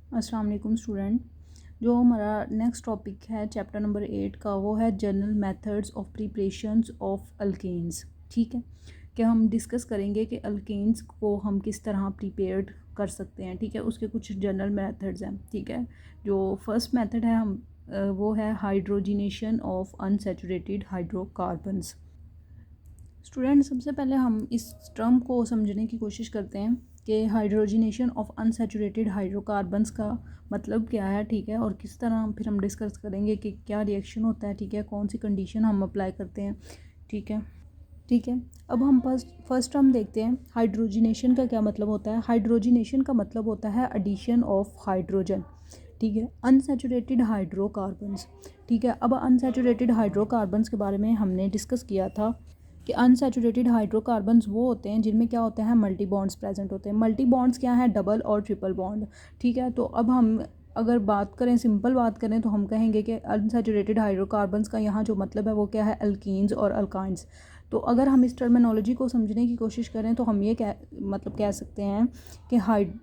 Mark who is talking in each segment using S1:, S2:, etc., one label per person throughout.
S1: अस्सलाम वालेकुम स्टूडेंट। जो हमारा नेक्स्ट टॉपिक है चैप्टर नंबर 8 का, वो है general methods of preparations of alkanes. ठीक है, कि हम डिस्कस करेंगे कि अल्केन्स को हम किस तरह प्रिपेयर्ड कर सकते हैं। ठीक है, उसके कुछ जनरल मेथड्स हैं। ठीक है, जो फर्स्ट मेथड है वो है hydrogenation of unsaturated hydrocarbons. Student, सबसे पहले हम इस टर्म को समझने की कोशिश करते हैं कि हाइड्रोजिनेशन ऑफ अनसैचुरेटेड हाइड्रोकार्बन्स का मतलब क्या है। ठीक है, और किस तरह फिर हम डिस्कस करेंगे कि क्या रिएक्शन होता है। ठीक है, कौन सी कंडीशन हम अप्लाई करते हैं। ठीक है, अब हम फर्स्ट टर्म देखते हैं। हाइड्रोजिनेशन का क्या मतलब होता है। हाइड्रोजिनेशन का मतलब होता है एडिशन ऑफ हाइड्रोजन। ठीक है, अनसैचुरेटेड हाइड्रोकार्बन्स। ठीक है, अब अनसैचुरेटेड हाइड्रोकार्बन्स के बारे में हमने डिस्कस किया था कि अनसैचुरेटेड हाइड्रोकार्बन्स वो होते हैं जिनमें क्या होते हैं, मल्टी बॉन्ड्स प्रेजेंट होते हैं। मल्टी बॉन्ड्स क्या है, डबल और ट्रिपल बॉन्ड। ठीक है, तो अब हम अगर बात करें, सिंपल बात करें, तो हम कहेंगे कि अनसैचुरेटेड हाइड्रोकार्बन्स का यहाँ जो मतलब है वो क्या है, अल्कीन्स और अल्काइंस। तो अगर हम इस टर्मिनोलॉजी को समझने की कोशिश करें तो हम ये कह सकते हैं कि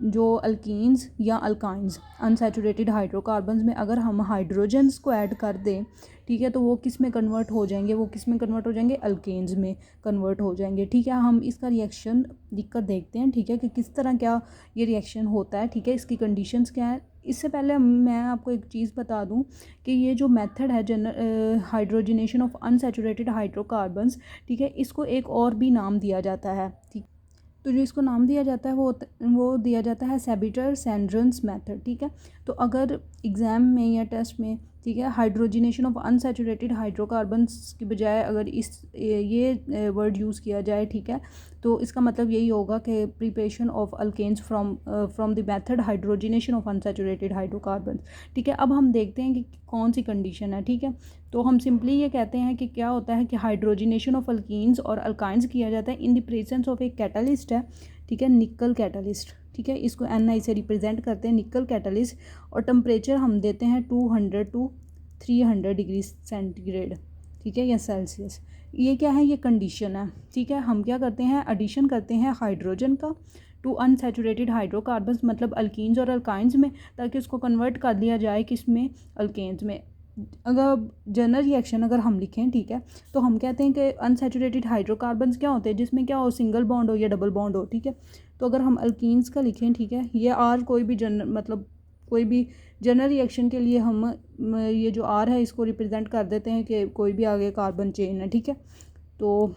S1: जो अल्कीन्स या अल्काइंस अनसैचुरेटेड हाइड्रोकार्बन्स में अगर हम हाइड्रोजन्स को ऐड कर दें, ठीक है, तो वो किस में कन्वर्ट हो जाएंगे, अल्केन्स में कन्वर्ट हो जाएंगे। ठीक है, हम इसका रिएक्शन लिख कर देखते हैं। ठीक है, कि किस तरह क्या ये रिएक्शन होता है। ठीक है, इसकी कंडीशंस क्या है। इससे पहले मैं आपको एक चीज़ बता दूं कि ये जो मेथड है हाइड्रोजिनेशन ऑफ अनसैचुरेटेड हाइड्रोकार्बन्स, ठीक है, इसको एक और भी नाम दिया जाता है। ठीक, तो जो इसको नाम दिया जाता है वो दिया जाता है सेबिटर-सैंड्रेंस मेथड। ठीक है, तो अगर एग्ज़ाम में या टेस्ट में, ठीक है, हाइड्रोजिनेशन ऑफ अनसैचुरेटेड हाइड्रोकार्बन्स की बजाय अगर ये वर्ड यूज़ किया जाए, ठीक है, तो इसका मतलब यही होगा कि preparation of alkanes from the method hydrogenation of unsaturated hydrocarbons. ठीक है, अब हम देखते हैं कि कौन सी कंडीशन है। ठीक है, तो हम सिंपली ये कहते हैं कि क्या होता है कि हाइड्रोजिनेशन ऑफ अल्कीन्स और अल्काइंस किया जाता है इन द प्रेजेंस ऑफ एक कैटलिस्ट है। ठीक है, निकल कैटलिस्ट। ठीक है, इसको Ni से रिप्रेजेंट करते हैं, निकल कैटलिस्ट। और टेम्परेचर हम देते हैं 200 टू 300 डिग्री सेंटीग्रेड। ठीक है, या सेल्सियस। ये क्या है, ये कंडीशन है। ठीक है, हम क्या करते हैं, एडिशन करते हैं हाइड्रोजन का टू अनसैचुरेटेड हाइड्रोकार्बन्स, मतलब अल्कीन्स और अल्काइंस में, ताकि उसको कन्वर्ट कर लिया जाए किस में, अल्केन्स में। अगर जनरल रिएक्शन अगर हम लिखें, ठीक है, तो हम कहते हैं कि अनसैचुरेटेड हाइड्रोकार्बन्स क्या होते हैं, जिसमें क्या हो, सिंगल बॉन्ड हो या डबल बॉन्ड हो। ठीक है, तो अगर हम अल्कीन्स का लिखें, ठीक है, ये आर कोई भी जनरल रिएक्शन के लिए हम ये जो आर है इसको रिप्रेजेंट कर देते हैं कि कोई भी आगे कार्बन चेन है। ठीक है, तो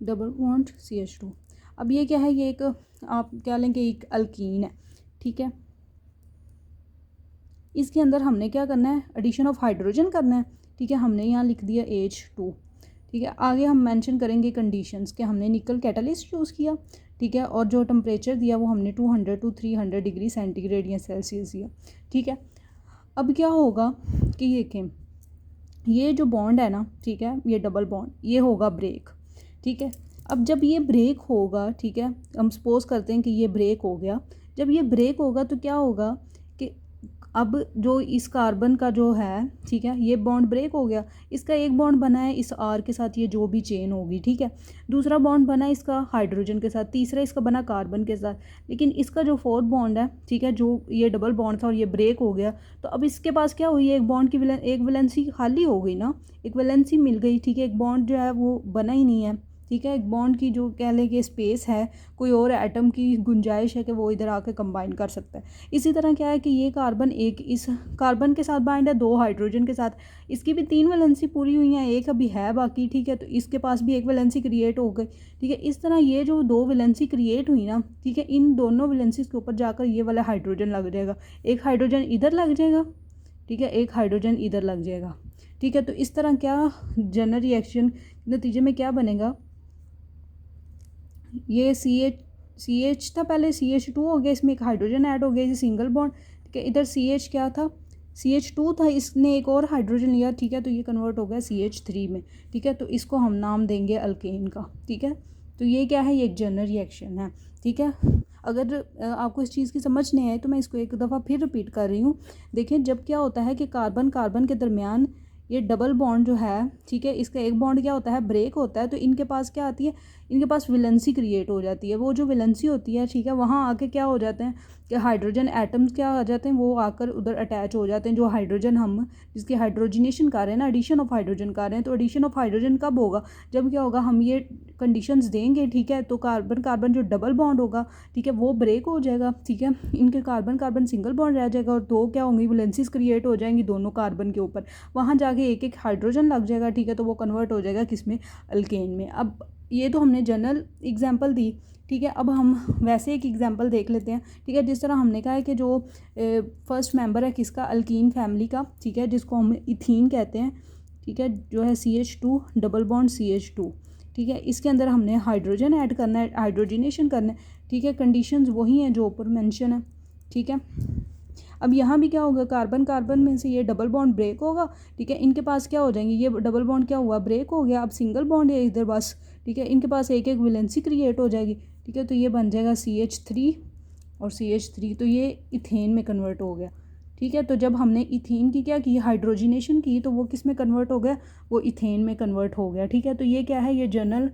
S1: डबल बॉन्ड CH2। अब ये क्या है, ये एक आप क्या लेंगे, एक अल्कीन है। ठीक है, इसके अंदर हमने क्या करना है, एडिशन ऑफ हाइड्रोजन करना है। ठीक है, हमने यहाँ लिख दिया H2। ठीक है, आगे हम मेंशन करेंगे कंडीशंस कि हमने निकल कैटलिस्ट यूज़ किया। ठीक है, और जो टेम्परेचर दिया वो हमने 200 टू 300 डिग्री सेंटीग्रेड या सेल्सियस दिया। ठीक है, अब क्या होगा कि ये देखें, ये जो बॉन्ड है ना, ठीक है, ये डबल बॉन्ड, ये होगा ब्रेक। ठीक है, अब जब ये ब्रेक होगा, ठीक है, हम सपोज करते हैं कि ये ब्रेक हो गया। जब ये ब्रेक होगा तो क्या होगा कि अब जो इस कार्बन का जो है, ठीक है, ये बॉन्ड ब्रेक हो गया। इसका एक बॉन्ड बना है इस आर के साथ, ये जो भी चेन होगी। ठीक है, दूसरा बॉन्ड बना है इसका हाइड्रोजन के साथ, तीसरा इसका बना कार्बन के साथ। लेकिन इसका जो फोर्थ बॉन्ड है, ठीक है, जो ये डबल बॉन्ड था और ये ब्रेक हो गया, तो अब इसके पास क्या हुई है, एक बॉन्ड की एक वैलेंसी खाली हो गई ना, एक वैलेंसी मिल गई। ठीक है, एक बॉन्ड जो है वो बना ही नहीं है। ठीक है, एक बॉन्ड की जो कह लें कि स्पेस है, कोई और एटम की गुंजाइश है कि वो इधर आके कंबाइन कर सकता है। इसी तरह क्या है कि ये कार्बन एक इस कार्बन के साथ बाइंड है, दो हाइड्रोजन के साथ, इसकी भी 3 वैलेंसी पूरी हुई हैं, एक अभी है बाकी। ठीक है, तो इसके पास भी एक वैलेंसी क्रिएट हो गई। ठीक है, इस तरह ये जो 2 वैलेंसी क्रिएट हुई ना, ठीक है, इन दोनों वैलेंसीज के ऊपर जाकर ये वाला हाइड्रोजन लग जाएगा। एक हाइड्रोजन इधर लग जाएगा, ठीक है, एक हाइड्रोजन इधर लग जाएगा। ठीक है, तो इस तरह क्या जनरल रिएक्शन नतीजे में क्या बनेगा, ये सी एच था पहले, CH2 हो गया, इसमें एक हाइड्रोजन ऐड हो गया, ये सिंगल बॉन्ड। ठीक है, इधर CH क्या था, CH2 था, इसने एक और हाइड्रोजन लिया। ठीक है, तो ये कन्वर्ट हो गया CH3 में। ठीक है, तो इसको हम नाम देंगे अल्केन का। ठीक है, तो ये क्या है, ये एक जनरल रिएक्शन है। ठीक है, अगर आपको इस चीज़ की समझ नहीं आए तो मैं इसको एक दफ़ा फिर रिपीट कर रही हूँ। देखिए, जब क्या होता है कि कार्बन कार्बन के दरमियान ये डबल बॉन्ड जो है, ठीक है, इसका एक बॉन्ड क्या होता है, ब्रेक होता है, तो इनके पास क्या आती है, इनके पास वैलेंसी क्रिएट हो जाती है। वो जो वैलेंसी होती है, ठीक है, वहाँ आके क्या हो जाते हैं, कि हाइड्रोजन एटम्स क्या आ जाते हैं, वो आकर उधर अटैच हो जाते हैं। जो हाइड्रोजन हम जिसकी हाइड्रोजनेशन कर रहे हैं ना, एडिशन ऑफ हाइड्रोजन कर रहे हैं, तो एडिशन ऑफ हाइड्रोजन कब होगा, जब क्या होगा, हम ये कंडीशंस देंगे, ठीक है, तो कार्बन कार्बन जो डबल बॉन्ड होगा, ठीक है, वो ब्रेक हो जाएगा, ठीक है, इनके कार्बन कार्बन सिंगल बॉन्ड रह जाएगा और दो क्या होंगी, वैलेंसीज क्रिएट हो जाएंगी दोनों कार्बन के ऊपर, वहाँ जाके एक एक हाइड्रोजन लग जाएगा, ठीक है, तो वो कन्वर्ट हो जाएगा किस में, अल्केन में। अब ये तो हमने जनरल एग्जाम्पल दी, ठीक है। अब हम वैसे एक एग्जांपल देख लेते हैं, ठीक है। जिस तरह हमने कहा है कि जो फर्स्ट मेंबर है किसका, अल्कीन फैमिली का, ठीक है, जिसको हम इथीन कहते हैं, ठीक है, जो है CH2 डबल बॉन्ड CH2, ठीक है। इसके अंदर हमने हाइड्रोजन ऐड करना है, हाइड्रोजनेशन करना है, ठीक है। कंडीशंस वही हैं जो ऊपर मेंशन है, ठीक है। अब यहाँ भी क्या होगा, कार्बन कार्बन में से ये डबल बॉन्ड ब्रेक होगा, ठीक है, इनके पास क्या हो जाएंगे, ये डबल बॉन्ड क्या हुआ, ब्रेक हो गया, अब सिंगल बॉन्ड है इधर बस, ठीक है, इनके पास एक एक वैलेंसी क्रिएट हो जाएगी, ठीक है, तो ये बन जाएगा CH3 और CH3, तो ये इथेन में कन्वर्ट हो गया, ठीक है। तो जब हमने इथीन की क्या की, हाइड्रोजनेशन की, तो वो किस में कन्वर्ट हो गया, वो इथेन में कन्वर्ट हो गया, ठीक है। तो ये क्या है, ये जनरल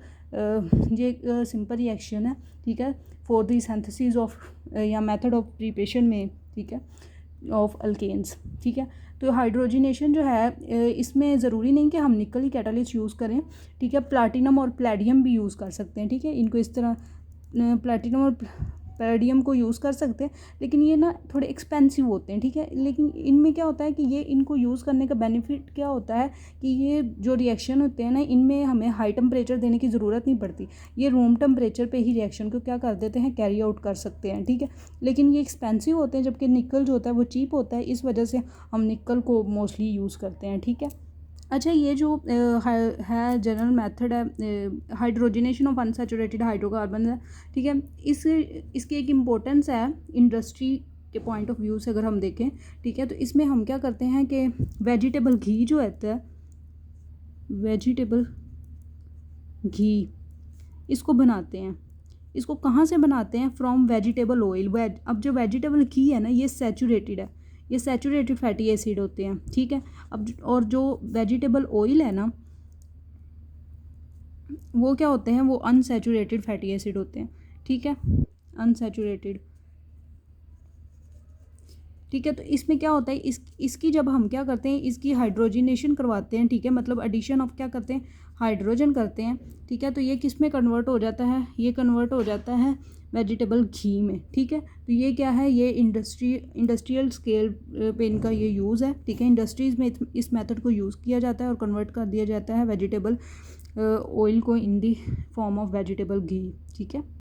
S1: ये सिंपल रिएक्शन है, ठीक है, फॉर द सिंथेसिस ऑफ या मेथड ऑफ प्रिपरेशन में, ठीक है, ऑफ अल्केन्स, ठीक है। तो हाइड्रोजनेशन जो है इसमें ज़रूरी नहीं कि हम निकल ही कैटालिस्ट यूज़ करें, ठीक है, प्लाटिनम और प्लेडियम भी यूज़ कर सकते हैं, ठीक है। इनको इस तरह प्लेटिनम और पैलेडियम को यूज़ कर सकते हैं, लेकिन ये ना थोड़े एक्सपेंसिव होते हैं, ठीक है। लेकिन इनमें क्या होता है कि ये इनको यूज़ करने का बेनिफिट क्या होता है कि ये जो रिएक्शन होते हैं ना, इनमें हमें हाई टेम्परेचर देने की ज़रूरत नहीं पड़ती, ये रूम टेम्परेचर पे ही रिएक्शन को क्या कर देते हैं, कैरी आउट कर सकते हैं, ठीक है। लेकिन ये एक्सपेंसिव होते हैं, जबकि निकल जो होता है वो चीप होता है, इस वजह से हम निकल को मोस्टली यूज़ करते हैं, ठीक है। अच्छा, ये जो है जनरल मेथड है हाइड्रोजनेशन ऑफ अनसैचुरेटेड हाइड्रोकार्बन है, ठीक है। इसकी एक इम्पोर्टेंस है इंडस्ट्री के पॉइंट ऑफ व्यू से अगर हम देखें, ठीक है। तो इसमें हम क्या करते हैं कि वेजिटेबल घी जो होता है, वेजिटेबल घी, इसको बनाते हैं, इसको कहाँ से बनाते हैं, फ्रॉम वेजिटेबल ऑयल। अब जो वेजिटेबल घी है ना, ये सैचुरेटेड है, ये सैचुरेटेड फैटी एसिड होते हैं, ठीक है। अब और जो वेजिटेबल ऑयल है ना, वो क्या होते हैं, वो अनसैचुरेटेड फैटी एसिड होते हैं, ठीक है, अनसैचुरेटेड, ठीक है। तो इसमें क्या होता है, इसकी जब हम क्या करते हैं, इसकी हाइड्रोजनेशन करवाते हैं, ठीक है, मतलब एडिशन ऑफ क्या करते हैं, हाइड्रोजन करते हैं, ठीक है। तो ये किस में कन्वर्ट हो जाता है, ये कन्वर्ट हो जाता है वेजिटेबल घी में, ठीक है। तो ये क्या है, ये इंडस्ट्रियल स्केल पे इनका ये यूज़ है, ठीक है। इंडस्ट्रीज़ में इस मेथड को यूज़ किया जाता है और कन्वर्ट कर दिया जाता है वेजिटेबल ऑयल को इन दी फॉर्म ऑफ वेजिटेबल घी, ठीक है।